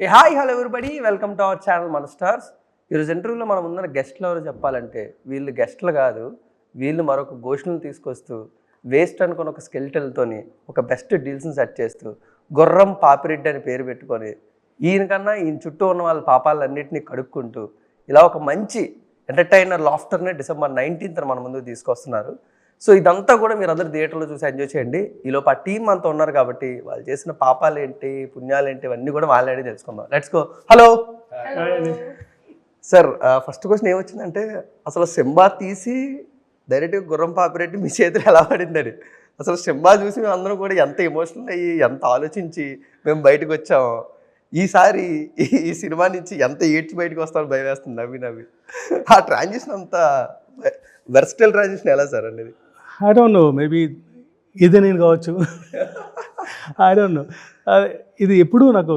A hi hello everybody welcome to our channel మన stars. ఈరోజు ఇంటర్వ్యూలో మనం ఉన్న గెస్ట్లు ఎవరు చెప్పాలంటే వీళ్ళు గెస్ట్లు కాదు, వీళ్ళు మరొక ఘోషణలు తీసుకొస్తూ వేస్ట్ అనుకుని ఒక స్కెల్టల్తోని ఒక బెస్ట్ డీల్స్ని సెట్ చేస్తూ గుర్రం పాపిరెడ్డి అని పేరు పెట్టుకొని ఈయనకన్నా ఈయన చుట్టూ ఉన్న వాళ్ళ పాపాలన్నింటినీ కడుక్కుంటూ ఇలా ఒక మంచి ఎంటర్టైనర్ లాఫ్టర్ని December 19th మన ముందుకు తీసుకొస్తున్నారు. సో ఇదంతా కూడా మీరు అందరు థియేటర్లో చూసి ఎంజాయ్ చేయండి. ఈలోపు ఆ టీం అంతా ఉన్నారు కాబట్టి వాళ్ళు చేసిన పాపాలు ఏంటి పుణ్యాలు ఏంటి ఇవన్నీ కూడా వాళ్ళని తెలుసుకుందాం. Let's go. Hello sir, first question ఏమొచ్చిందంటే అసలు సింబా తీసి డైరెక్ట్గా గుర్రం పాపిరెడ్డి మీ చేతులు ఎలా పడిందని. అసలు సింబా చూసి మేము అందరం కూడా ఎంత ఎమోషనల్ అయ్యి ఎంత ఆలోచించి మేము బయటకు వచ్చాము. ఈసారి ఈ సినిమా నుంచి ఎంత ఏడ్చి బయటకు వస్తామని భయం వేస్తుంది నవ్వి నవ్వి. ఆ ట్రాన్సిషన్ అంత వెర్స్టైల్ ట్రాన్సిషన్ ఎలా సార్ అనేది? ఐ డోంట్ నో, మేబీ ఇదే నేను కావచ్చు. I don't know. ఇది ఎప్పుడు నాకు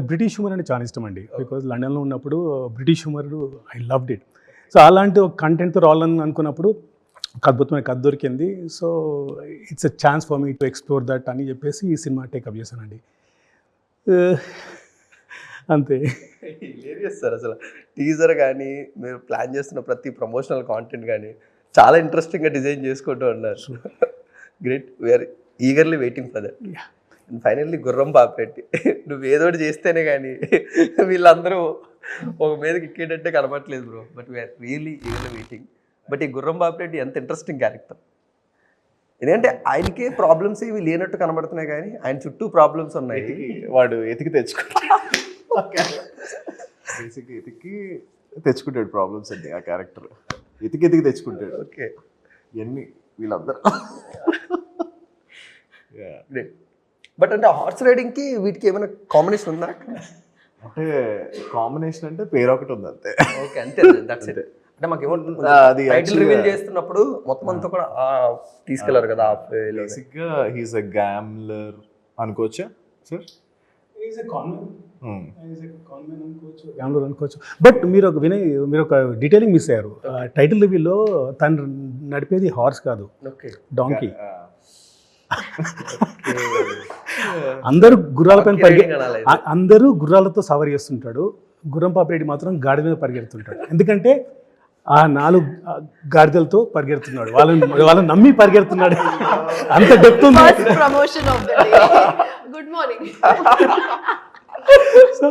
బ్రిటిష్ హ్యూమర్ అంటే చాలా ఇష్టం అండి. బికాజ్ లండన్లో ఉన్నప్పుడు British humour I loved it. So అలాంటి ఒక కంటెంట్తో రావాలని అనుకున్నప్పుడు ఒక అద్భుతమైన కథ దొరికింది. So it's a chance for me to explore that అని చెప్పేసి ఈ సినిమా టేకప్ చేశానండి. అంతే. సార్ అసలు టీజర్ కానీ మీరు ప్లాన్ చేస్తున్న ప్రతి ప్రమోషనల్ కాంటెంట్ కానీ చాలా ఇంట్రెస్టింగ్గా డిజైన్ చేసుకుంటూ ఉన్నారు. Great, we're eagerly waiting for that. And finally Gurram Papireddy నువ్వు ఏదోటి చేస్తేనే కానీ వీళ్ళందరూ ఒక మీదకి ఎక్కేటట్టే కనపట్లేదు బ్రో. But we're really eagerly waiting. But ఈ గుర్రం పాపిరెడ్డి ఎంత ఇంట్రెస్టింగ్ క్యారెక్టర్. ఎందుకంటే ఆయనకే ప్రాబ్లమ్స్ ఏవి లేనట్టు కనబడుతున్నాయి కానీ ఆయన చుట్టూ ప్రాబ్లమ్స్ ఉన్నాయి. వాడు ఎతికి తెచ్చుకుంటాడు, ఎతికి తెచ్చుకుంటాడు ప్రాబ్లమ్స్ అండి. ఆ క్యారెక్టర్ ఎతికి తెచ్చుకుంటాడు. ఓకే, ఇవన్నీ వీళ్ళందరూ. బట్ అంటే హార్స్ రైడింగ్కి వీటికి ఏమైనా కాంబినేషన్ ఉందా? అంటే కాంబినేషన్ అంటే పేరు ఒకటి ఉంది అంతే. ఓకే, అంతే. That's it. అంటే మాకు అది టైటిల్ రివీల్ చేస్తున్నప్పుడు మొత్తం అంతా కూడా తీసుకెళ్లారు కదా. బేసిక్గా హీస్ అ గ్యామ్లర్ అనుకోవచ్చా సార్? అనుకోవచ్చు. బట్ మీరు ఒక డీటెయిలింగ్ మిస్ అయ్యారు. టైటిల్ రివ్యూలో తను నడిపేది హార్స్ కాదు, డాంకీ. అందరూ గుర్రాలతో సవారీ చేస్తుంటాడు. గుర్రం పాపిరెడ్డి మాత్రం గాడిద మీద పరిగెడుతుంటాడు. ఎందుకంటే ఆ 4 గాడిదలతో పరిగెడుతున్నాడు, వాళ్ళని నమ్మి పరిగెడుతున్నాడు. అంత డెప్త్ ఉంది. సో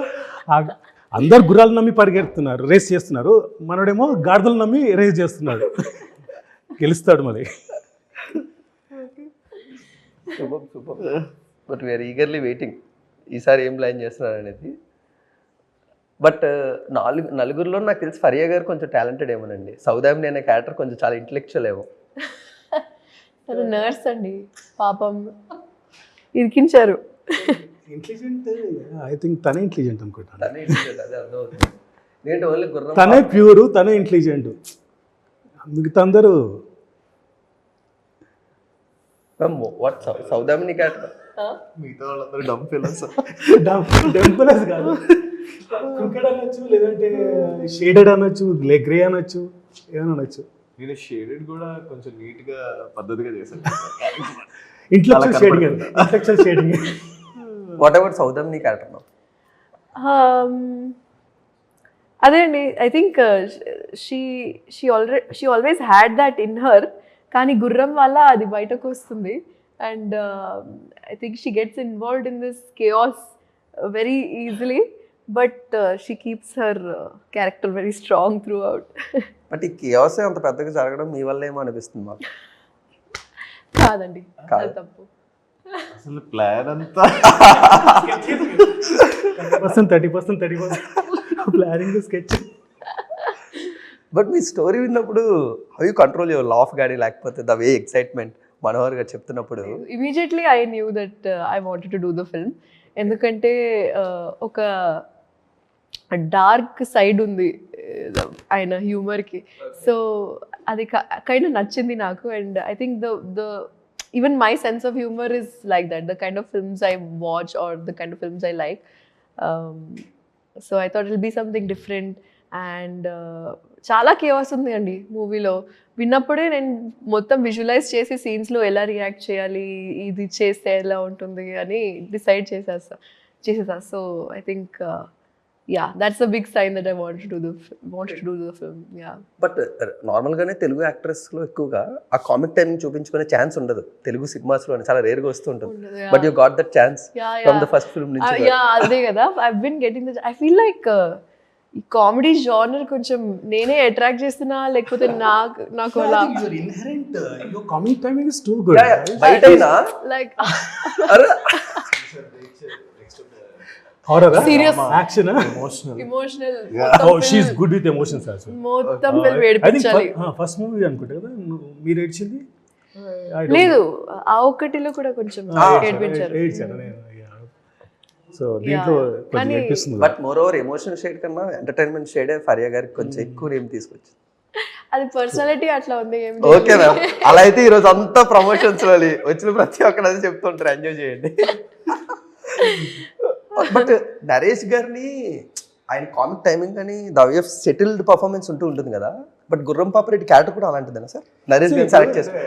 అందరు గుర్రాలు నమ్మి పరిగెడుతున్నారు, రేస్ చేస్తున్నారు. మనోడేమో గాడిదలు నమ్మి రేస్ చేస్తున్నాడు. గెలుస్తాడు మరి. బట్ వీఆర్ ఈగర్లీ వెయిటింగ్ ఈసారి ఏం ప్లాన్ చేస్తున్నారు అనేది. బట్ నలుగురిలో నాకు తెలిసి ఫరియా గారు కొంచెం టాలెంటెడ్ ఏమోనండి. సౌదామిని అనే క్యారెక్టర్ కొంచెం చాలా ఇంటెలెక్చువల్ ఏమో. నర్స్ అండి, పాపం ఇరికించారు. ఇంటెలిజెంట్, ఐ థింక్ తనే ఇంటెలిజెంట్ అనుకుంటాను. తనే ప్యూర్, తనే ఇంటెలిజెంట్. మిగతా అందరూ సౌదామిని క్యారెక్టర్ మిగతా వాళ్ళందరూ డంపెలర్స్ కాదు. క్రికెట్ అనొచ్చు, లేదంటే షేడెడ్ అనొచ్చు, గ్రే అనొచ్చు, ఏమైనా అనొచ్చు. నేను షేడెడ్ కూడా కొంచెం నీట్ గా పద్ధతిగా చేశాను. Intellectual shading. What ever Saudamini character? అదే అండి, I think she always had that in her. కానీ గుర్రం వల్ల అది బయటకు వస్తుంది. And I think she gets involved in this chaos very easily. But she keeps her character very strong through out. But ఈ chaos అంత పెద్దగా జరగడం మీ వల్ల ఏమో అనిపిస్తుంది మాకు. కాదండి, అది తప్పు. అసలు ప్లాన్ అంతా 30% ప్లానింగ్ స్కెచ్. బట్ మీ స్టోరీ విన్నప్పుడు how you control your laugh కానీ లేకపోతే the way excitement Manohar garu చెప్తున్నప్పుడు? Immediately I knew that I wanted to do the film. ఎందుకంటే ఒక డార్క్ సైడ్ ఉంది ఆయన హ్యూమర్కి. సో అది కైండ్ నచ్చింది నాకు. And I think the even my sense of humour is like that, the kind of films I watch are the kind of films I like. So I thought it will be something different. And చాలా chaos ఉంది అండి మూవీలో. విన్నప్పుడే నేను మొత్తం visualise చేసి సీన్స్లో ఎలా react చేయాలి, ఇది చేస్తే ఎలా ఉంటుంది అని డిసైడ్ చేసేస్తా. చేసేసా. So I think yeah, that's a big sign that I wanted to do the film. Yeah. But నార్మల్గానే తెలుగు యాక్ట్రెస్లో ఎక్కువగా ఆ కామిక్ టైమింగ్ చూపించుకునే ఛాన్స్ ఉండదు తెలుగు సినిమాస్లో, చాలా రేర్గా వస్తూ ఉంటుంది. Yeah. But you got that chance Yeah, from yeah. The first film నుంచి. Yeah, అదే కదా. I've been getting this. I feel like ఈ కామెడీ జానర్ కొంచెం నేనే అట్రాక్ట్ చేస్తున్నా, లేకపోతే నాకు అలా inherent your comic timing is too good. బయటైనా లైక్ అరే horror Serious. Action emotional oh she is good with emotions also. మొత్తం ఫిల్మ్ ఐ థింక్ ఏడిపించాలి. ఫస్ట్ మూవీ అనుకుంటా కదా మీరు ఏడ్చింది? లేదు, ఆ ఒక్కటిలో కూడా కొంచెం ఏడిపించారు. సో దీంట్లో కొంచెం కానీ- ఏడిపిస్తుంది. But more over emotional shade కన్నా ఎంటర్టైన్మెంట్ షేడే ఫరియా గారికి కొంచెం ఎక్కువ ఏం తీసుకొచ్చింది. అది పర్సనాలిటీ అట్లా ఉంది. ఏం ఓకే మ్యామ్, అలా అయితే ఈరోజు అంతా ప్రమోషన్స్ వచ్చిన ప్రతి ఒక్కరు అది చెప్తుంటారు, ఎంజాయ్ చేయండి. బట్ నరేష్ గారిని ఆయన కామిక్ టైమింగ్ అని the way of settled performance ఉంటుంది కదా, బట్ గుర్రం పాపిరెడ్డి క్యారెక్టర్ కూడా అలాంటిదేనా సార్? నరేష్ గారిని సెలెక్ట్ చేసుకో.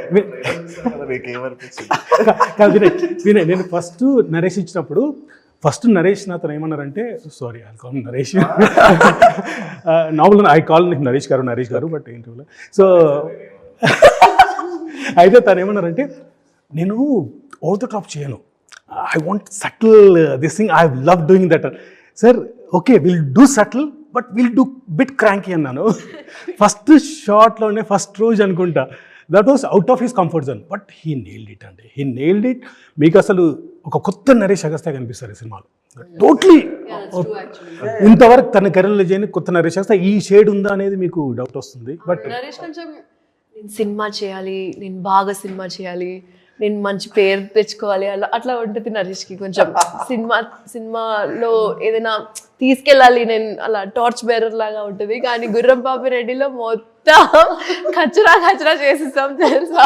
మీకేమనిపించింది? కాదు వినయ్, నేను ఫస్ట్ నరేష్ ఇచ్చినప్పుడు ఫస్ట్ నరేష్ నాతో ఏమన్నారంటే, sorry I call Naresh, normal I call Naresh గారు బట్ ఇంటర్వ్యూలో. సో అయితే తను ఏమన్నారంటే, నేను ఓవర్ ద టాప్ చేయను, I want subtle this thing, I love doing that. Sir okay will do subtle but will do bit cranky అన్నాను. ఫస్ట్ షార్ట్లోనే ఫస్ట్ రోజు అనుకుంటా, that was out of his comfort zone, but he nailed it అండి, he nailed it. మీకు అసలు ఒక కొత్త నరేష్ అగస్త్య కనిపిస్తారు ఈ సినిమాలో, టోటలీ. ఇంతవరకు తన కెరీర్లో చేయని కొత్త నరేష్ అగస్త్య, ఈ షేడ్ ఉందా అనేది మీకు డౌట్ వస్తుంది. బట్ నరేష్ కొంచెం నేను సినిమా చేయాలి, నేను బాగా సినిమా చేయాలి, నేను మంచి పేరు తెచ్చుకోవాలి, అట్లా ఉంటుంది నరేష్కి. కొంచెం సినిమాలో ఏదైనా తీసుకెళ్ళాలి నేను, అలా టార్చ్ బేరర్ లాగా ఉంటుంది. కానీ గుర్రం పాపిరెడ్డిలో మొత్తం కచరా చేసేస్తాం తెలుసా.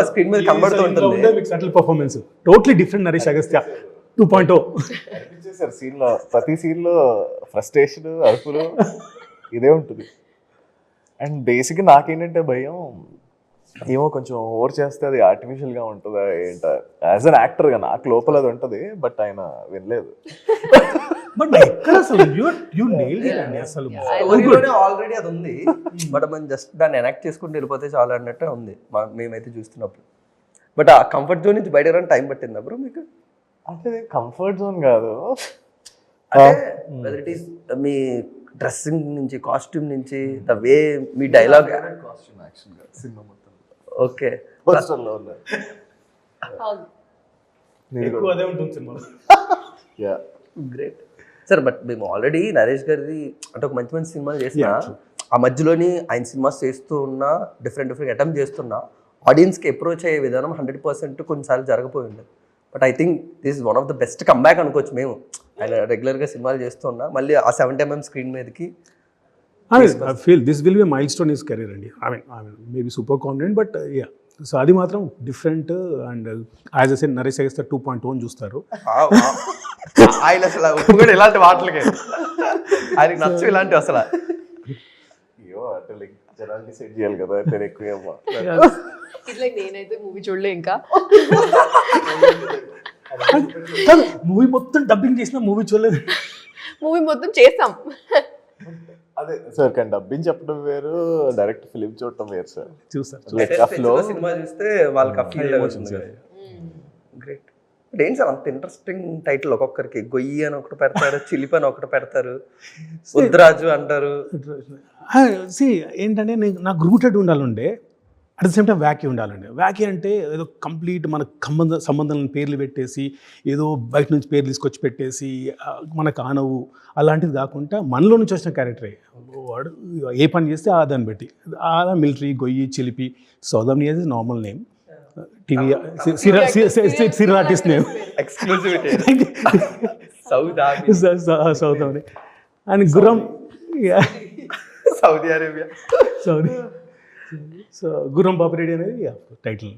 స్క్రీన్ మీద కనబడుతుంటుంది. Subtle performance totally different Naresh Agastya 2.0. అనిపించేది సీన్ లో, ప్రతి సీన్ లో ఫ్రస్ట్రేషన్, అరుపులు ఇదే ఉంటుంది. అండ్ బేసిక్గా నాకేంటంటే భయం, ఏమో కొంచెం ఓవర్ చేస్తే అది ఆర్టిఫిషియల్గా ఉంటుందా ఏంట. యాజ్ అన్ యాక్టర్గా నాకు లోపల అది ఉంటుంది, బట్ ఆయన వినలేదు. బట్ ఎక్కడ అసలు యూ నెయిల్డ్ ఇట్ అండి అసలు. ఆల్రెడీ అది ఉంది, బట్ మనం జస్ట్ దాన్ని ఎనాక్ట్ చేసుకుంటూ వెళ్ళిపోతే చాలా అన్నట్టే ఉంది మేమైతే చూస్తున్నప్పుడు. బట్ ఆ కంఫర్ట్ జోన్ నుంచి బయట టైం పట్టిందా బ్రో మీకు? అంటే కంఫర్ట్ జోన్ కాదు, whether it is me dressing నుంచి, కాస్ట్యూమ్ నుంచి, the way me dialogue. Costume action కాదు సినిమా మొత్తం. ఓకే, పర్సనల్లో ఉన్నారు. ఎక్కువ అదే ఉంటుంది సినిమాలో. Yeah great sir. బట్ మేము ఆల్రెడీ నరేష్ గారిది అంటే ఒక మంచి సినిమాలు చేసిన, ఆ మధ్యలోని ఆయన సినిమాస్ చేస్తూ ఉన్నా, డిఫరెంట్ అటెంప్ట్ చేస్తున్నా, ఆడియన్స్కి అప్రోచ్ అయ్యే విధానం 100% కొన్నిసార్లు జరగపోయి ఉండదు. But I think this is one of the best comeback అనుకోవచ్చు మేము. ఆయన రెగ్యులర్గా సినిమాలు చేస్తున్నా, మళ్ళీ ఆ 70mm స్క్రీన్ మీదకి. I feel this will be a milestone in his career అండి. I mean maybe super confident, but yeah. So అది మాత్రం different. And as a said Naresh Agastya 2.0 అని చూస్తారు. ఆయన అసలు ఒప్పుకోడు ఇలాంటి మాటలకి, ఆయనకి నచ్చు ఇలాంటివి అసలు. అయ్యో అంటే లైక్ జనాలు డిసైడ్ చేయాలి కదా, అంటే ఎక్కువ ఇట్లా నేనైతే మూవీ చూడలే ఇంకా. మూవీ మొత్తం డబ్బింగ్ చేసిన మూవీ చూడలేదు. మూవీ మొత్తం చేస్తాం. అదే సార్, కానీ డబ్బింగ్ చెప్పడం వేరు, డైరెక్ట్ ఫిలిం చూడటం వేరు సార్. చూస్తారు లైక్ ఆ ఫ్లో సినిమా చూస్తే వాళ్ళకి ఆ ఫీల్ అవుతుంది. గ్రేట్. ఏంటి సార్ అంత ఇంట్రెస్టింగ్ టైటిల్? ఒక్కొక్కరికి గొయ్యి అని ఒకటి పెడతారు, చిలిపి అని ఒకటి పెడతారు, ఉద్రాజు అంటారు. సి ఏంటంటే నాకు రూటెడ్ ఉండాలంటే at the same time wacky ఉండాలండి. వ్యాకీ అంటే ఏదో కంప్లీట్ మన సంబంధం పేర్లు పెట్టేసి, ఏదో బయట నుంచి పేర్లు తీసుకొచ్చి పెట్టేసి మనకు ఆనవు అలాంటిది కాకుండా మనలో నుంచి వచ్చిన క్యారెక్టరే. వాడు ఏ పని చేస్తే ఆ దాన్ని బట్టి, ఆ మిలిటరీ, గొయ్యి, చిలిపి. Saudamini is normal name, TV serial artist name, Saudamini. And Gurram Saudi Arabia, so Gurram Papireddy అనేది టైటిల్.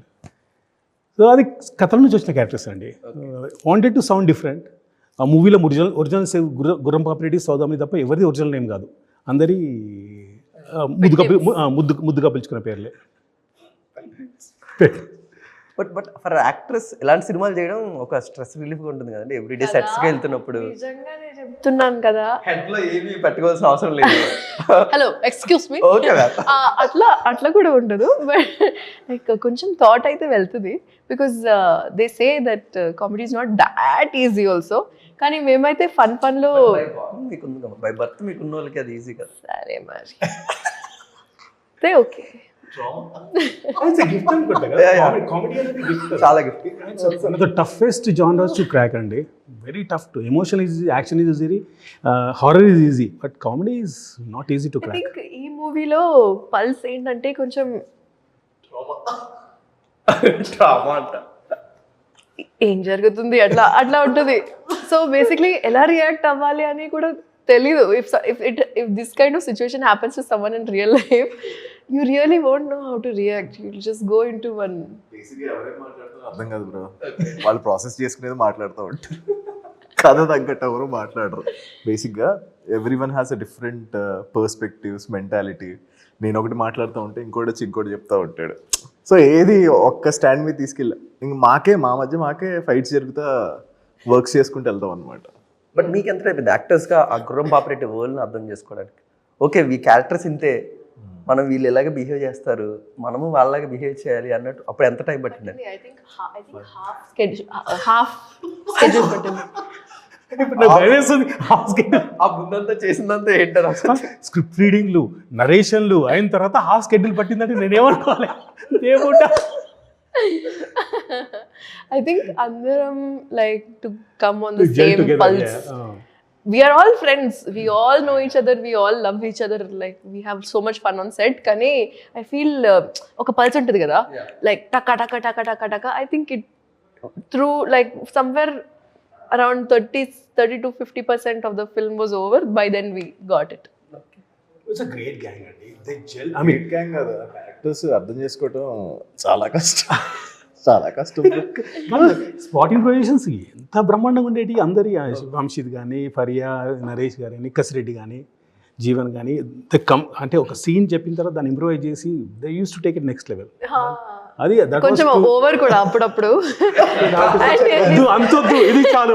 సో అది కథల నుంచి వచ్చిన క్యారెక్టర్స్ అండి. Wanted to sound different. ఆ మూవీలో ఒరిజినల్ గుర్రం పాపిరెడ్డి, సౌదామిని తప్ప ఎవరిది ఒరిజినల్ నేమ్ కాదు, అందరి ముద్దుగా పిలుచుకున్న పేర్లే. బట్ ఫర్ యాక్ట్రెస్ ఇలాంటి సినిమాలు చేయడం ఒక స్ట్రెస్ రిలీఫ్గా ఉంటుంది కదండి ఎవ్రీడే సెట్స్కి వెళ్తున్నప్పుడు. నిజంగానే చెప్తున్నాను కదా. హెడ్లో ఏమీ పెట్టుకోవాల్సిన అవసరం లేదు. హలో ఎక్స్క్యూజ్ మీ, ఓకే అట్లా కూడా ఉండదు. బట్ లైక్ కొంచెం థాట్ అయితే వెళ్తుంది. Because they say that comedy is not that easy also. కానీ మేమైతే ఫన్లో మీకుంది బై బర్త్ మీకున్న వాళ్ళకి అది ఈజీ కదా. సరే మరి ఓకే. చాలా gift. The toughest genres to crack అండి. Very tough to. Emotion is easy, action is easy, horror is easy, but comedy is not easy to I crack. Think ఈ మూవీలో పల్స్ ఏంటంటే కొంచెం డ్రామా అంట. ఏం జరుగుతుంది అట్లా ఉంటుంది. సో బేసిక్లీ ఎలా రియాక్ట్ అవ్వాలి అని కూడా తెలీదు. If this kind of situation happens to someone in real life, you really won't know how to react. You just go in to one. బేసిక్గా ఎవరైనా మాట్లాడుతున్నా అర్థం కాదు బ్రో. వాళ్ళు ప్రాసెస్ చేసుకునేది మాట్లాడుతూ ఉంటారు, కథ తగ్గట్టు ఎవరు మాట్లాడరు. బేసిక్గా every one has a different perspectives, mentality. నేను ఒకటి మాట్లాడుతూ ఉంటే ఇంకోటి వచ్చి ఇంకోటి చెప్తూ ఉంటాడు. సో ఏది ఒక్క స్టాండ్ మీద తీసుకెళ్ళా ఇంక మా మధ్య మాకే ఫైట్స్ జరుగుతా వర్క్స్ చేసుకుంటూ వెళ్తాం అనమాట. బట్ మీకు ఎంత అయిపోయింది యాక్టర్స్గా ఆ గుర్రం పాపరేటివ్ వరల్డ్ని అర్థం చేసుకోవడానికి? ఓకే ఈ క్యారెక్టర్స్ ఇంతే, మనం వీళ్ళు ఎలాగ బిహేవ్ చేస్తారు, మనము వాళ్ళలాగా బిహేవ్ చేయాలి అన్నట్టు అప్పుడు ఎంత టైం పట్టింది? I think half schedule పట్టింది. ఆ ముందంతా చేసిందంతా ఏంటారు అసలు? స్క్రిప్ట్ రీడింగ్లు, నరేషన్లు అయిన తర్వాత హాఫ్ స్కెడ్యూల్ పట్టిందంటే నేనేమనుకోవాలి. ఏముంటా I think అందరం like to come on the same pulse. We are all friends, we all know each other, we all love each other, like we have so much fun on set. Kani I feel oka pulse untadi kada, like taka taka taka taka taka. I think it through like somewhere around 30 to 50% of the film was over. By then we got it. It's a great gang అండి. They gel. I mean gang కదా, actors అర్థం చేసుకోవడం చాలా కష్టం. Spot improvisations ఎంత బ్రహ్మాండంగా ఉండేటి. అందరి వంశీద్ కానీ, ఫరియా, నరేష్ గాని, కసిరెడ్డి కానీ, జీవన్ కానీ అంటే ఒక సీన్ చెప్పిన తర్వాత దాన్ని ఇంప్రొవైజ్ చేసి they use to take it next level. అది కొంచెం ఓవర్ కూడా అప్పుడప్పుడు. అంతొద్దు, ఇది చాలు.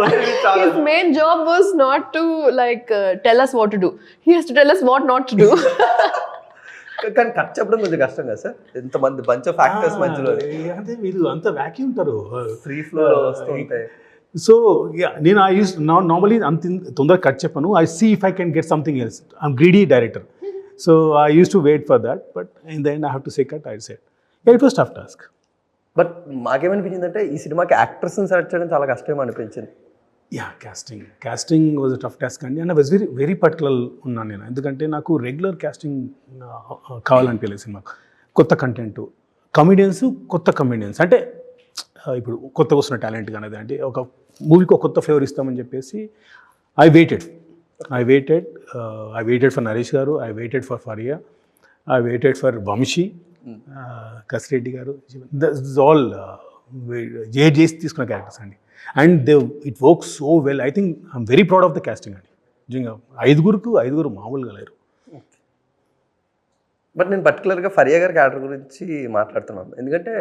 His main job was not to like tell us what to do. He has to tell us what not to do. కానీ కట్ చెప్పడం కొంచెం కష్టం కదా సార్, ఎంతమంది బంచ్ ఆఫ్ యాక్టర్స్ మధ్యలో. అంటే వీళ్ళు అంత వ్యాక్యూ ఉంటారు, ఫ్రీ ఫ్లో వస్తూ ఉంటాయి. సో నేను ఐ యూస్ నార్మలీ అంత తొందరగా కట్ చెప్పను. I see if I can get something else. I'm greedy director, so I use to wait for that. But in the end I have to say cut. I said it was tough task. But మాకేమనిపించింది అంటే ఈ సినిమాకి యాక్టర్స్ని select చేయడం చాలా కష్టం అనిపించింది. Yeah, casting was a tough task అండి. And I was very particular ఉన్నాను నేను. ఎందుకంటే నాకు రెగ్యులర్ కాస్టింగ్ కావాలనిపించలేదు సినిమాకు. కొత్త కంటెంట్, కొత్త కమెడియన్స్ అంటే ఇప్పుడు కొత్తగా వస్తున్న టాలెంట్ కానీ అంటే ఒక మూవీకి ఒక కొత్త ఫ్లేవర్ ఇస్తామని చెప్పేసి I waited for Naresh garu, I waited for Faria, I waited for Vamsi, Kasireddy garu. This all చేసి తీసుకున్న క్యారెక్టర్స్ అండి. And it work so well. I think I'm very proud of the casting అండి. నిజంగా ఐదుగురు మామూలుగా లేరు. బట్ నేను పర్టికులర్గా ఫరియా గారి క్యారెక్టర్ గురించి మాట్లాడుతున్నాను. ఎందుకంటే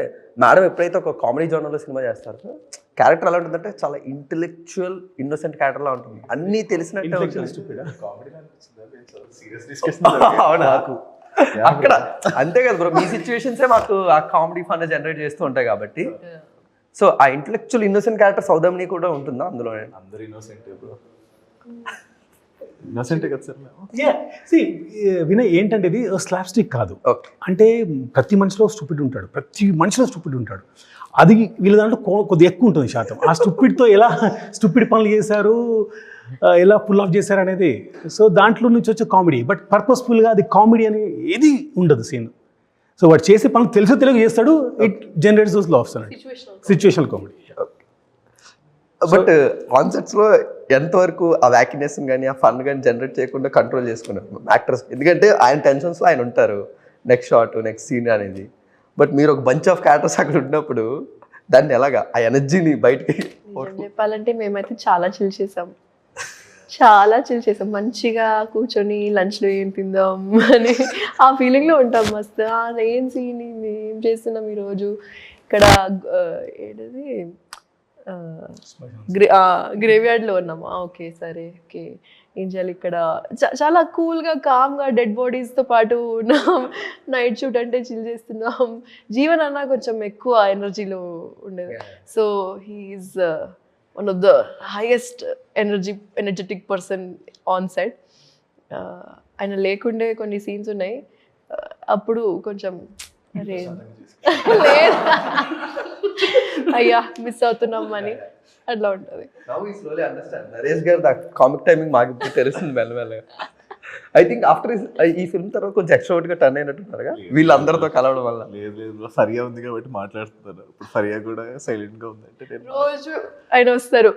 మేడం ఎప్పుడైతే ఒక కామెడీ జోనర్లో సినిమా చేస్తారో క్యారెక్టర్ ఎలా ఉంటుందంటే చాలా ఇంటెలెక్చువల్, ఇన్నోసెంట్ క్యారెక్టర్లా ఉంటుంది. అన్నీ తెలిసినట్టే ఉంటుంది. నాకు అక్కడ అంతే కదా బ్రో, మీ సిచ్యువేషన్సే మాకు ఆ కామెడీ ఫన్ జనరేట్ చేస్తూ ఉంటాయి కాబట్టి. సో ఆ ఇంటెలెక్చువల్ ఇన్నోసెంట్ క్యారెక్టర్ సౌదామిని కూడా ఉంటుందా అందులో? అందరూ ఇన్నోసెంటే బ్రో. ఇన్నోసెంటే కదా సార్ మేము. వినయ్ ఏంటంటే ఇది స్లాప్ స్టిక్ కాదు. అంటే ప్రతి మనిషిలో స్టూపిడ్ ఉంటాడు. అది వీళ్ళ దాంట్లో కొద్దిగా ఎక్కువ ఉంటుంది శాతం. ఆ స్టూపిడ్తో ఎలా స్టూపిడ్ పనులు చేశారు, ఎలా పుల్ ఆఫ్ చేశారు అనేది. సో దాంట్లో నుంచి వచ్చే కామెడీ. బట్ పర్పస్ఫుల్గా అది కామెడీ అని ఏది ఉండదు సీన్. సో వాడు చేసే పనులు తెలుగు చేస్తాడు. ఇట్ జనరేట్స్ దోస్ లాఫ్స్ అన్నట్టు. Situational comedy. బట్ కాన్సెప్ట్స్లో ఎంతవరకు ఆ వ్యాకినెస్ కానీ ఆ ఫన్ కానీ జనరేట్ చేయకుండా కంట్రోల్ చేసుకున్నారు యాక్టర్స్? ఎందుకంటే ఆయన టెన్షన్స్లో ఆయన ఉంటారు, నెక్స్ట్ షాట్, నెక్స్ట్ సీన్ అనేది. బట్ మీరు ఒక బంచ్ ఆఫ్ క్యారెక్టర్స్ అక్కడ ఉన్నప్పుడు దాన్ని ఎలాగా ఆ ఎనర్జీని బయటికి చెప్పాలంటే మేమైతే చాలా చిల్ చేసాం. మంచిగా కూర్చొని లంచ్లో ఏం తిందాం అని ఆ ఫీలింగ్లో ఉంటాం. మస్తు ఏం సీన్, ఏం చేస్తున్నాం ఈరోజు, ఇక్కడ ఏంటిది గ్రేవ్యార్డ్లో ఉన్నామా, ఓకే సరే ఓకే ఏం చేయాలి ఇక్కడ, చాలా కూల్గా కామ్గా డెడ్ బాడీస్తో పాటు ఉన్నాం, నైట్ షూట్ అంటే చిల్ చేస్తున్నాం. జీవన్ అన్న కొంచెం ఎక్కువ ఎనర్జీలో ఉండేది. So he is one of the highest energetic person on set. ఆయన లేకుండే కొన్ని సీన్స్ ఉన్నాయి, అప్పుడు కొంచెం అరే లేదు అయ్యా మిస్ అవుతున్నాం అని అట్లా ఉంటుంది. నరేష్ గారు కామిక్ టైమింగ్ మాకు ఇప్పుడు తెలుస్తుంది మెల్లమెల్లగా. ఐ థింక్ ఆఫ్టర్ ఈ ఫిల్మ్ తర్వాత కొంచెం ఎక్స్ట్రోవర్ట్ గా టర్న్ అయినట్టున్నారుగా వీళ్ళందరితో కలవడం వల్ల. లేదు ఫరియా ఉంది కాబట్టి మాట్లాడుతున్నారు. ఇప్పుడు ఫరియా కూడా సైలెంట్ గా ఉంది అంటే రోజు ఆయన వస్తారు,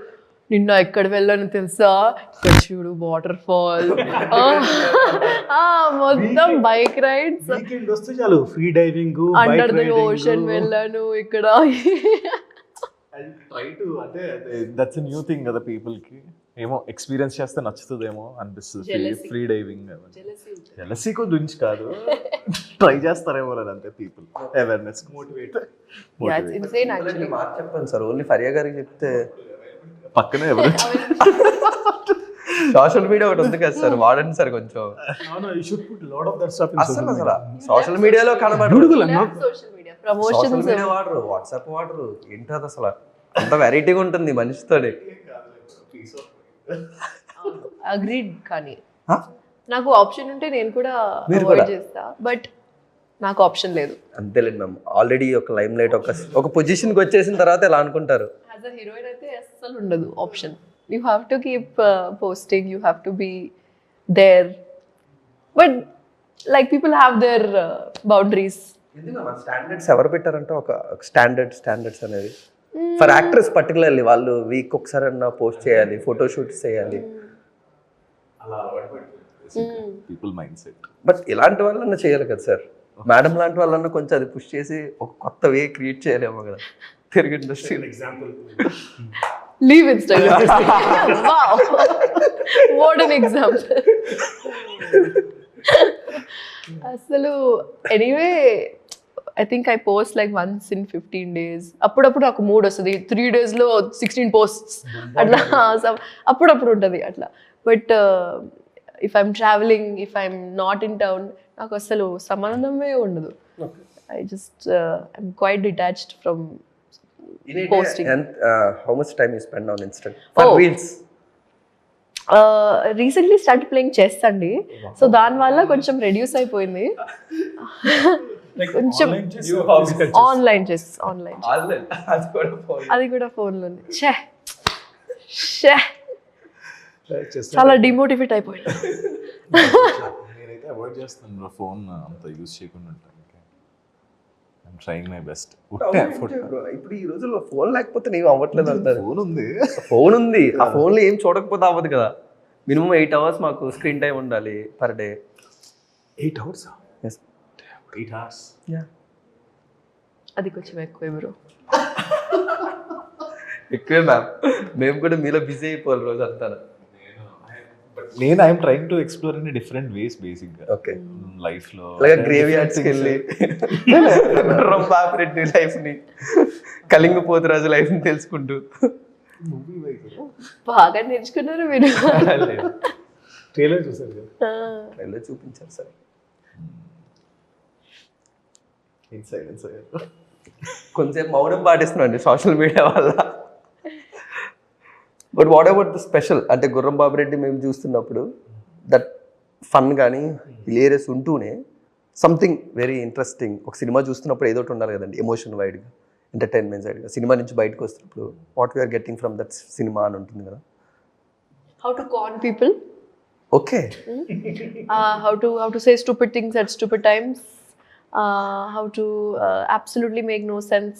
నిన్న ఎక్కడ వెళ్ళాను తెలుసా, ఇక్కడ చూడు వాటర్ ఫాల్, మొత్తం బైక్ రైడ్స్, వీకెండ్ వస్తే చాలు free diving, under the ocean వెళ్ళాను ఇక్కడ. ట్రై టు అంటే దట్స్ న్యూ థింగ్ కదా పీపుల్ కి, ఏమో ఎక్స్పీరియన్స్ చేస్తే నచ్చుతుందేమో అనిపిస్తుంది. ఫ్రీ డైవింగ్ జెలసీ గురించి కాదు, ట్రై చేస్తారేమో అంతే పీపుల్ అవేర్నెస్ మోటివేట్. చెప్పండి సార్, ఓన్లీ ఫరియా గారికి చెప్తే పక్కనే ఎవరు సోషల్ మీడియా ఒకటి ఉంది కదా సార్, వాడండి సార్ కొంచెం. అసలు సోషల్ మీడియాలో కనబడరు, సోషల్ మీడియా వాడరు, వాట్సాప్ వాడరు, ఏంటది అసలు అంత వెరైటీగా ఉంటుంది మనిషితో. అగ్రీడ్, కానీ నాకు ఆప్షన్ ఉంటే నేను కూడా అవాయిడ్ చేస్తా, బట్ నాకు ఆప్షన్ లేదు. అంతేలేండి మ్యామ్, ఆల్రెడీ ఒక లైమ్ లైట్ ఒక పొజిషన్కి వచ్చేసిన తర్వాత ఇలా అనుకుంటారు. యాజ్ అ హీరోయిన్ అయితే అస్సలు ఉండదు option. You have to keep posting, you have to be there, but like people have their boundaries. Standards ఎవరు పెట్టారంటే ఒక స్టాండర్డ్స్ అనేది ఫర్ యాక్టర్స్ పర్టికులర్లీ, వాళ్ళు వీక్ ఒకసారి అన్నా పోస్ట్ చేయాలి, ఫోటో షూట్స్ చేయాలి, పీపుల్ మైండ్ సెట్. బట్ ఇలాంటి వాళ్ళన్నా చేయాలి కదా సార్, మేడం లాంటి వాళ్ళన్నా కొంచెం అది పుష్ చేసి ఒక కొత్త వే క్రియేట్ చేయలేమో కదా Telugu industry. Example leave Instagram. Wow, what an example. అసలు anyway I think I post like once in 15 days. అప్పుడప్పుడు నాకు మూడ్ వస్తుంది, 3 daysలో 16 posts అట్లా అప్పుడప్పుడు ఉంటుంది అట్లా. But if I'm travelling, if I'm not in town, నాకు అసలు సంబంధమే ఉండదు. I just I'm quite detached from posting. And how much time you spend on Instagram for reels? Recently start playing chess అండి, so దానివల్ల కొంచెం reduce అయిపోయింది. కొంచెం online chess, అది కూడా ఫోన్లోనే. చాలా డిమోటివేట్ అయిపోయింది. నేనైతే అవాయిడ్ చేస్తాను ఫోన్ అంత యూజ్ చేయకుండా ఉంటాను. I'm trying my best. ఇప్పుడు ఈ రోజుల్లో ఫోన్ లేకపోతే నీవు అవ్వట్లేదు అంటారు. ఫోన్ ఉంది, ఆ ఫోన్లో ఏం చూడకపోతే అవ్వదు కదా. మినిమం 8 hours మాకు స్క్రీన్ టైం ఉండాలి per day. 8 hours? Yes. 8 hours? Yeah. అది కొంచెం ఎక్కువే బ్రో. ఎక్కువే మ్యామ్, మేము కూడా మీలో బిజీ అయిపోవాలి రోజు అంతా. నేను I'm trying to explore in different ways బేసిక్గా. ఓకే, లైఫ్ లో అలాగే గ్రేవ్యార్డ్స్కి వెళ్ళి బాపిరెడ్డి లైఫ్ ని, కళింగ పోతురాజు లైఫ్ ని తెలుసుకుంటూ బాగా నేర్చుకున్నారు మీరు. ట్రైలర్ చూసారు కదా, ట్రైలర్ చూపించారు సార్. కొంచెం మౌనం పాటిస్తున్నాండి సోషల్ మీడియా వల్ల. But what about the special అంటే గుర్రం బాబిరెడ్డి మేము చూస్తున్నప్పుడు దట్ ఫన్ కానీ హిలేరియస్ ఉంటూనే సంథింగ్ వెరీ ఇంట్రెస్టింగ్. ఒక సినిమా చూస్తున్నప్పుడు ఏదో ఒకటి ఉండాలి కదండి, ఎమోషన్ వైడ్గా, ఎంటర్టైన్మెంట్ సైడ్గా. సినిమా నుంచి బయటకు వస్తున్నప్పుడు what we're getting from that cinema అని ఉంటుంది కదా. How to con people. Okay, how to say stupid things at stupid times. How to absolutely make no sense.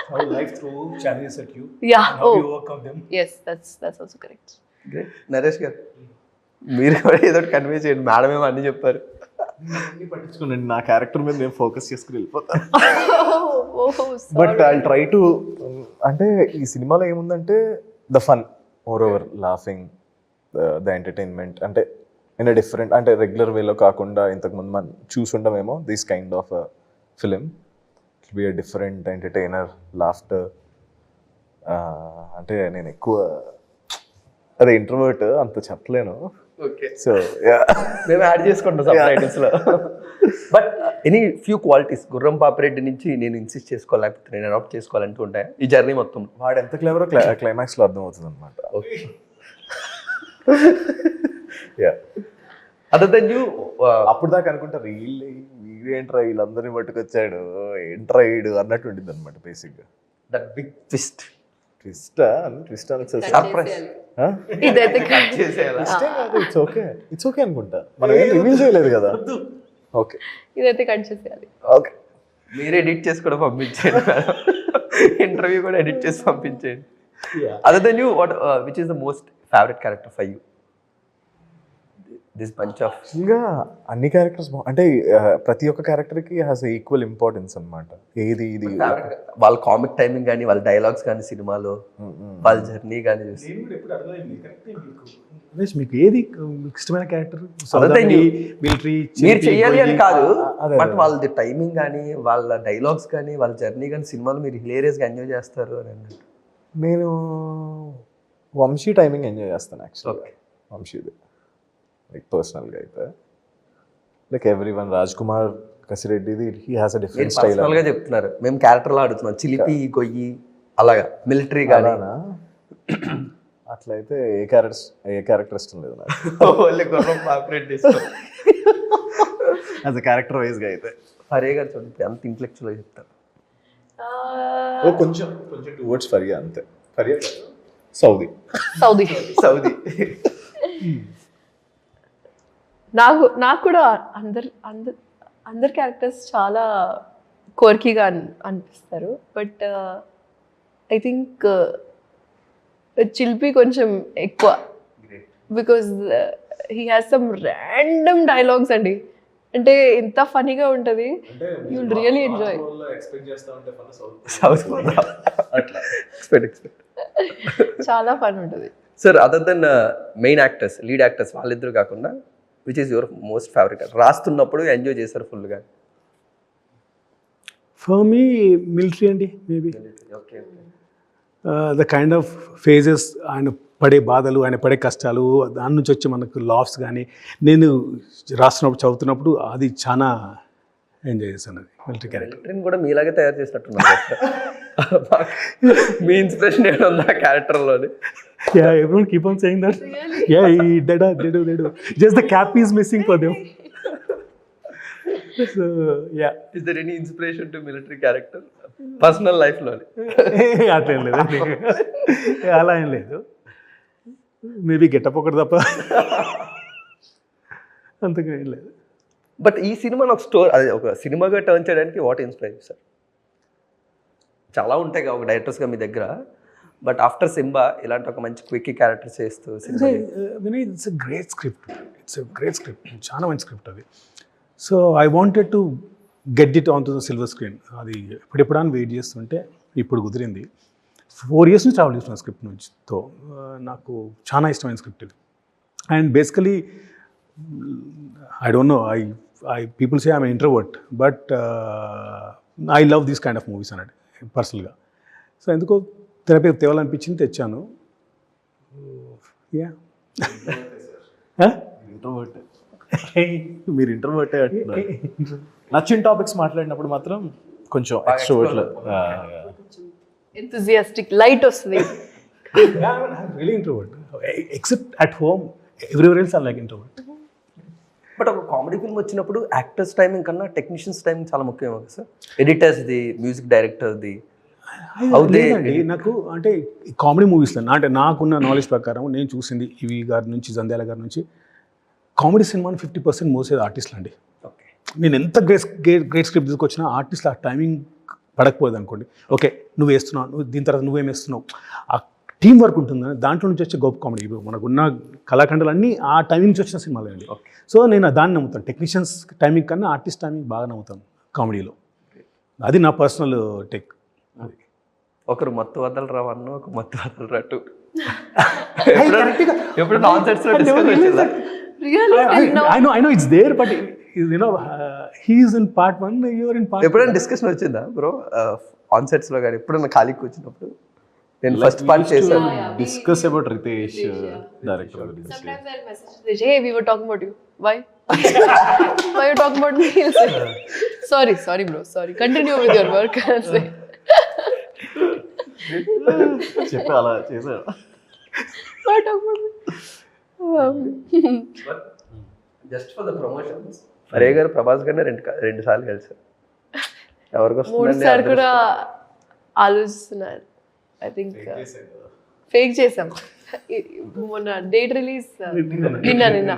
How life throw challenges at you. Yeah. And how you overcome them. Yes, that's also correct. Great. Naresh గారు మీరు కూడా ఏదో convey చేయండి, madam ఏమో అన్ని చెప్పారు. పట్టించుకోండి, నా character మీద నేను ఫోకస్ చేసుకుని వెళ్ళిపోతాను. But I'll try to అంటే ఈ సినిమాలో ఏముందంటే the fun, more over laughing, the entertainment, అంటే ఇన్ అ డిఫరెంట్, అంటే రెగ్యులర్ వేలో కాకుండా ఇంతకుముందు మనం చూసుంటామేమో this kind of film. Be a different entertainer, laughter. అంటే నేను ఎక్కువ అదే ఇంట్రోవర్ట్, అంత చెప్పలేను. ఓకే, సో మేము యాడ్ చేసుకుంటాం సబ్ టైటిల్స్లో. But any few qualities Gurram Papireddy నుంచి నేను ఇన్సిస్ట్ చేసుకోలేకపోతే నేను అడాప్ట్ చేసుకోవాలంటూ ఉంటాయి ఈ జర్నీ మొత్తం. వాడు ఎంత క్లెవరో క్లైమాక్స్లో అర్థమవుతుంది అనమాట. అదర్ దెన్ యూ అప్పుడు దాకా అనుకుంటారు వీడేంట్రా వీళ్ళందరినీ పట్టుకొచ్చాడు, ఏంట్రా వీడు అన్నట్టు ఉంటుంది అనమాట బేసిక్గా. That big twist. ట్విస్ట్ అని సర్ప్రైజ్ ఇదైతే ఇట్స్ ఓకే, ఇట్స్ ఓకే అనుకుంటా. మనం ఏం రివీల్ చేయలేదు కదా. ఓకే, ఇదైతే కట్ చేసేయాలి. ఓకే. మీరు ఎడిట్ చేసి కూడా పంపించేయండి, ఇంటర్వ్యూ కూడా ఎడిట్ చేసి పంపించేయండి. Other then you what which is the most favourite character for you? This bunch of ఇంకా అన్ని క్యారెక్టర్స్ అంటే ప్రతి ఒక్క క్యారెక్టర్కి హ్యాస్ ఈక్వల్ ఇంపార్టెన్స్ అనమాట. ఏది ఇది వాళ్ళ కామిక్ టైమింగ్ కానీ వాళ్ళ డైలాగ్స్ కానీ సినిమాలో వాళ్ళ జర్నీ కానీ చూసి మీకు ఏది మీకు ఇష్టమైన క్యారెక్టర్? మిలిటరీ మీరు చెయ్యాలి అని కాదు, అదే. బట్ వాళ్ళది టైమింగ్ కానీ వాళ్ళ డైలాగ్స్ కానీ వాళ్ళ జర్నీ కానీ సినిమాలు మీరు హిలేరియస్గా ఎంజాయ్ చేస్తారు అని అన్నట్టు. నేను వంశీ టైమింగ్ ఎంజాయ్ చేస్తాను యాక్చువల్గా. వంశీది లైక్ పర్సనల్గా అయితే like every one. Raj Kumar కసిరెడ్డిది he has a different style. పర్సనల్గా చెప్తున్నారు, మేము క్యారెక్టర్లో ఆడుతున్నాం, చిలిపి గొయ్యి అలాగా మిలిటరీ కానీ. అట్లయితే ఏ క్యారెక్టర్ ఇష్టం లేదు నాకు. యాజ్ అ క్యారెక్టర్ వైజ్గా అయితే ఫరే గారు చూడండి అంత ఇంటలెక్చువల్గా చెప్తారు. కొంచెం టువర్డ్స్ ఫరియా, అంతే. ఫరియా సౌదీ. సౌదీ నాకు కూడా అందరు క్యారెక్టర్స్ చాలా కోర్కీగా అనిపిస్తారు. బట్ ఐ థింక్ చిల్పీ కొంచెం ఎక్కువ, because he has some random dialogues అండి. అంటే ఎంత ఫనీగా ఉంటుంది, యూ విల్ రియలీ ఎంజాయ్. చాలా ఫన్ ఉంటుంది. Sir other than main actors, lead actors వాళ్ళిద్దరు కాకుండా which is your most favourite? రాస్తున్నప్పుడు ఎంజాయ్ చేశారు ఫుల్గా? ఫర్ మీ మిలిటరీ అండి, maybe. Okay, the kind of phases, ఆయన పడే బాధలు, ఆయన పడే కష్టాలు, దాని నుంచి వచ్చే మనకు లాఫ్స్ కానీ నేను రాస్తున్నప్పుడు చదువుతున్నప్పుడు అది చాలా ఎంజాయ్ చేశాను. అది మిలిటరీ క్యారెక్టర్. మిలిటరీని కూడా మీలాగే తయారు చేసినట్టున్నారు. మీ ఇన్స్పిరేషన్ ఏమైనా ఉందా క్యారెక్టర్లోని? Yeah, everyone keep on saying that. Yeah, they do. Just the cap is missing for them. So, yeah. Is there any inspiration to military character? Personal life లోని? అట్లా ఏం లేదండి, అలా ఏం లేదు. మేబీ గెటప్ ఒకటి తప్ప అంతగా ఏం లేదు. బట్ ఈ సినిమాని ఒక స్టోరీ, అది ఒక సినిమాగా టర్న్ చేయడానికి వాట్ ఇన్స్పైర్ సార్? చాలా ఉంటాయి కదా ఒక డైరెక్టర్స్గా మీ దగ్గర, బట్ ఆఫ్టర్ సింబా ఇలాంటి ఒక మంచి క్విక్ క్యారెక్టర్ చేస్తూ Vinay, it's a great script, చాలా మంచి స్క్రిప్ట్ అది. So I wanted to get it on to the silver screen. అది ఎప్పుడెప్పుడు అని వెయిట్ చేస్తుంటే ఇప్పుడు కుదిరింది. 4 years నుంచి ట్రావెల్ చేస్తున్న స్క్రిప్ట్ నుంచితో నాకు చాలా ఇష్టమైన స్క్రిప్ట్ ఇది. And basically I don't know, I people say I'm introvert, but I love these kind of movies అన్నట్టు పర్సనల్గా. సో ఎందుకో థెరపీ తేవాలనిపించింది, తెచ్చాను. యా, మీరు ఇంట్రోవర్టే అంటున్నారు. నచ్చిన టాపిక్స్ మాట్లాడినప్పుడు మాత్రం కొంచెం ఎక్స్ట్రోవర్ట్లో ఎంతూజియాస్టిక్ లైట్ వస్తుంది. Really introvert, except at home, everywhere else I like introvert. But ఒక కామెడీ ఫిల్మ్ వచ్చినప్పుడు యాక్టర్స్ టైమింగ్ కన్నా టెక్నీషియన్స్ టైమింగ్ చాలా ముఖ్యం కదా సార్? ఎడిటర్స్ది, మ్యూజిక్ డైరెక్టర్ది. లేదండి, నాకు అంటే కామెడీ మూవీస్లో అంటే నాకున్న నాలెడ్జ్ ప్రకారం నేను చూసింది ఇవి గారి నుంచి, జంధ్యాల గారి నుంచి, కామెడీ సినిమాని 50% మోసేది ఆర్టిస్టులు అండి. ఓకే, నేను ఎంత గ్రేట్ స్క్రిప్ట్ తీసుకొచ్చినా ఆర్టిస్టులు ఆ టైమింగ్ పడకపోయేది అనుకోండి. ఓకే, నువ్వు వేస్తున్నావు, నువ్వు దీని తర్వాత నువ్వేం వేస్తున్నావు, ఆ టీం వర్క్ ఉంటుంది, దాంట్లో నుంచి వచ్చే గొప్ప కామెడీ. మనకున్న కళాఖండాలు అన్నీ ఆ టైమింగ్ నుంచి వచ్చిన సినిమాలు అండి. సో నేను దాన్ని నమ్ముతాను, టెక్నీషియన్స్ టైమింగ్ కన్నా ఆర్టిస్ట్ టైమింగ్ బాగా నమ్ముతాను కామెడీలో. అది నా పర్సనల్ టెక్. ఒకరు మత్తు వదలరా వన్, ఒక మత్తు వదలరా టూ. ఎప్పుడు నాన్ సెట్స్ లో డిస్కస్ వచ్చిందా? Really? I know it's there, but he is in part 1, you're in part. ఎప్పుడైనా డిస్కషన్ వచ్చిందా బ్రో ఆన్ సెట్స్ లో కానీ ఎప్పుడైనా ఖాళీకి వచ్చినప్పుడు? నేను ఫస్ట్ పార్ట్ చేశాను. డిస్కస్ అబౌట్ రితేష్ డైరెక్టర్ గురించి. Sometimes I'll message Ritesh, hey, we were talking about you. Why? Why you talking about me? He'll say, sorry bro, sorry. Continue with your work. I'll say. చెప్పి అలా చేశాడు. Why talking about me? Just for the promotions Hare గారు ప్రభాస్ గారిని రెండు సార్లు కలిసారు. ఎవరికి మూడు వస్తుందండి సార్లు కూడా ఆలోచిస్తున్నారు. ఐ థింక్ ఫేక్ చేసాం. మొన్న డేట్ రిలీజ్ నిన్న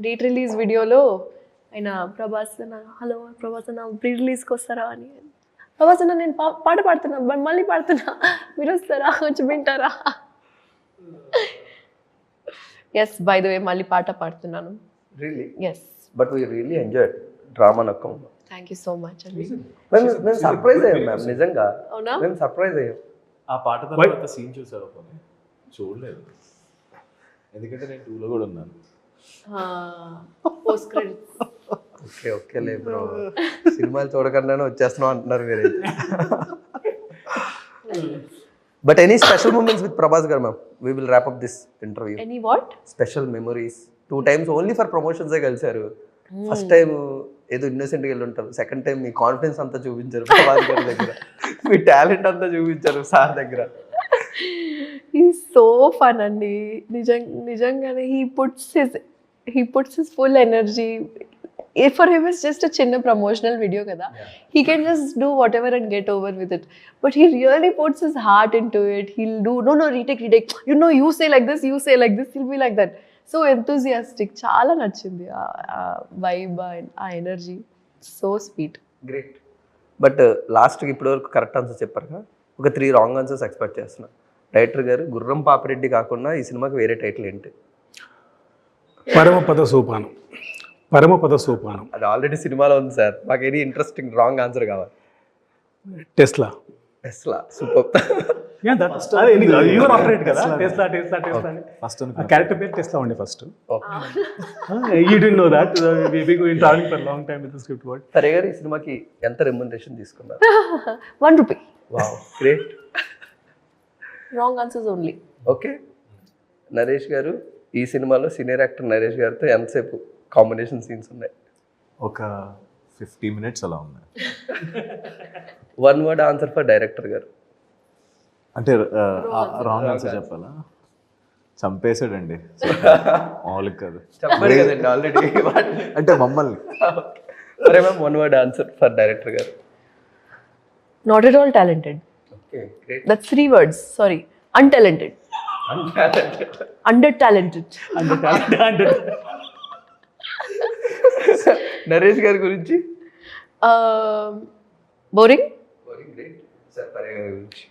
డేట్ రిలీజ్ వీడియోలో ఆయన ప్రభాస్ అన్న, హలో ప్రభాస్ అన్న ప్రీ రిలీజ్కి వస్తారా అని. ప్రభాస్ అన్న నేను పాట పాడుతున్నా, మళ్ళీ పాడుతున్నా, మీరు వస్తారా కొంచెం వింటారా? ఎస్, బై ద వే మళ్ళీ పాట పాడుతున్నాను. Really yes, but we really enjoyed drama నక్కం. థ్యాంక్ యూ సో మచ్ అండి. మేము సర్ప్రైజ్ అయ్యాం మ్యామ్, నిజంగా అవునా? మేము సర్ప్రైజ్ అయ్యాం. ఆ పాట తర్వాత సీన్ చూసావు పోనీ? చూడలేదు, ఎందుకంటే నేను 2లో కూడా ఉన్నాను. Post credits. ఓకేలే బ్రో, సినిమాలు చూడకుండానే వచ్చేస్తున్నాం అంటున్నారు మీరైతే. But any special moments with Prabhas garu ma'am? We will wrap up this interview. Any what? Special memories. 2 times only for ప్రమోషన్సే కలిసారు. ఫస్ట్ టైం ఏదో ఇన్నోసెంట్గా వెళ్ళి ఉంటారు, సెకండ్ టైం మీ కాన్ఫిడెన్స్ అంతా చూపించారు ప్రభాస్ గారి దగ్గర, మీ టాలెంట్ అంతా చూపించారు సార్ దగ్గర. He's so fun అండి, నిజంగానే. he puts his full energy. For him it's just a చిన్న promotional video కదా, he can just do whatever and get over with it, but he really puts his heart into it. He'll do no retake, you say like this, he'll be like that. So enthusiastic, చాలా నచ్చింది ఆ vibe, ఆ energy, so sweet. Great. But లాస్ట్కి ఇప్పటివరకు correct answer చెప్పారుగా, ఒక 3 wrong answers expect చేస్తున్నా. Director గారు, గుర్రం పాపిరెడ్డి కాకుండా ఈ సినిమాకి వేరే టైటిల్ ఏంటి? పరమపద సోపానం. పరమపద సోపానం. అది ఆల్రెడీ సినిమాలో ఉంది సార్, మాకు ఎనీ ఇంట్రెస్టింగ్ రాంగ్ ఆన్సర్ కావాలి. Tesla. Tesla, super. Your operate కదా, టెస్లా అని. ఫస్ట్ ఆ క్యారెక్టర్ పేరు టెస్లా ఉండే first. You did know that we be going travelling for long time with the script word. సరే గారు, ఈ సినిమాకి ఎంత రెమ్యునరేషన్ తీసుకున్నారు? 1 rupee. Wow, great. Wrong answers only. Okay. Naresh garu, ఈ సినిమాలో సీనియర్ యాక్టర్ నరేష్ గారితో ఎంతసేపు కాంబినేషన్ సీన్స్ ఉన్నాయి? ఒక 50 minutes అలా ఉన్నాయి. 1 word ఆన్సర్ ఫర్ డైరెక్టర్ గారు. అంటే రాంగ్ ఆన్సర్ చెప్పాలా? చంపేశాడండి, మామూలుగా కాదు. చెప్పారు కదండి ఆల్రెడీ. అంటే మమ్మల్ని. సరే ma'am, 1 word answer for director గారు. Not at all talented. Okay, great. That's 3 words. Sorry. Untalented. Under-talented. Naresh గారి గురించి? Boring. గ్రేట్. సార్ పరే గారి గురించి?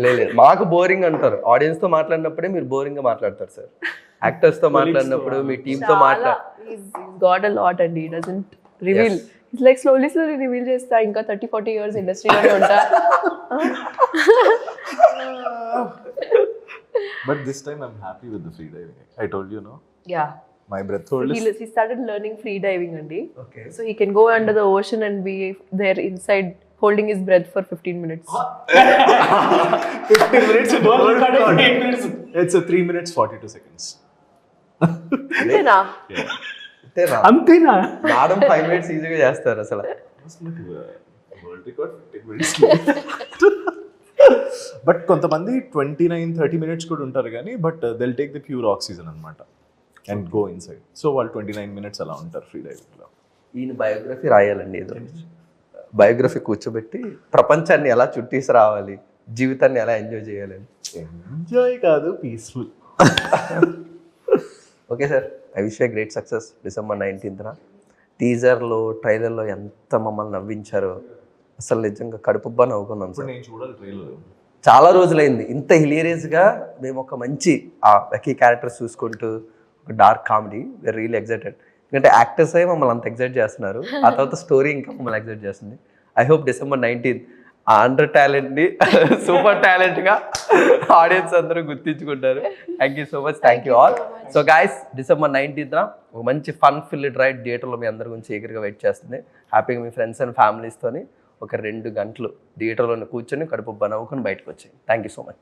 లేదు, మాకు బోరింగ్ అంటారు. ఆడియన్స్ తో మాట్లాడినప్పుడే మీరు బోరింగ్ గా మాట్లాడతారు సార్. యాక్టర్స్ తో మాట్లాడినప్పుడు, మీ టీమ్ తో He's got a lot and he doesn't reveal. It's like slowly reveal చేస్తా. ఇంకా 30-40 years ఇండస్ట్రీలోనే ఉంటా. But this time I'm happy with the free diving. I told you, no? Yeah. My breath hold is... He started learning free diving andi. Okay. So he can go under the ocean and be there inside holding his breath for 15 minutes. 15 minutes? 8 minutes. It's a 3 minutes 42 seconds. అంతేనా? Yeah. అంతేనా? Madam 5 minutes ఈజీగా చేస్తారు అసలు. World record 15 minutes. But కొంతమంది 29-30 minutes కూడా ఉంటారు కానీ, but they'll take the pure oxygen అన్నమాట and go inside. So వాళ్ళు 29 minutes అలా ఉంటారు ఫ్రీ డైవింగ్ లో. ఈయన బయోగ్రఫీ రాయాలండి ఏదో. బయోగ్రఫీ కూర్చోబెట్టి ప్రపంచాన్ని ఎలా చుట్టేసి రావాలి, జీవితాన్ని ఎలా ఎంజాయ్ చేయాలని. ఎంజాయ్ కాదు, peaceful. Okay sir, I wish a great success. December 19th టీజర్లో, ట్రైలర్లో ఎంత మమ్మల్ని నవ్వించారో, అసలు నిజంగా కడుపుబ్బా నవ్వుకున్నాం సార్. నేను చూడాలి ట్రైలర్. చాలా రోజులైంది ఇంత హిలేరియస్గా మేము ఒక మంచి ఆ వెకీ క్యారెక్టర్స్ చూసుకుంటూ ఒక dark comedy. We're really excited. ఎందుకంటే యాక్టర్స్ అయ్యి మమ్మల్ని అంత ఎగ్జైట్ చేస్తున్నారు, ఆ తర్వాత స్టోరీ ఇంకా మమ్మల్ని ఎగ్జైట్ చేస్తుంది. ఐ హోప్ December 19th ఆ అండర్ టాలెంట్ని సూపర్ టాలెంట్గా ఆడియన్స్ అందరూ గుర్తించుకుంటారు. Thank you so much, thank you all. So guys, December 19th ఒక మంచి ఫన్ ఫిల్డ్ రైడ్ థియేటర్లో మీ అందరి గురించి ఎగరిగా వెయిట్ చేస్తుంది. హ్యాపీగా మీ ఫ్రెండ్స్ అండ్ ఫ్యామిలీస్తోని ఒక 2 గంటలు థియేటర్లోనే కూర్చొని కడుపు నవ్వుకొని బయటకు వచ్చాయి. Thank you so much.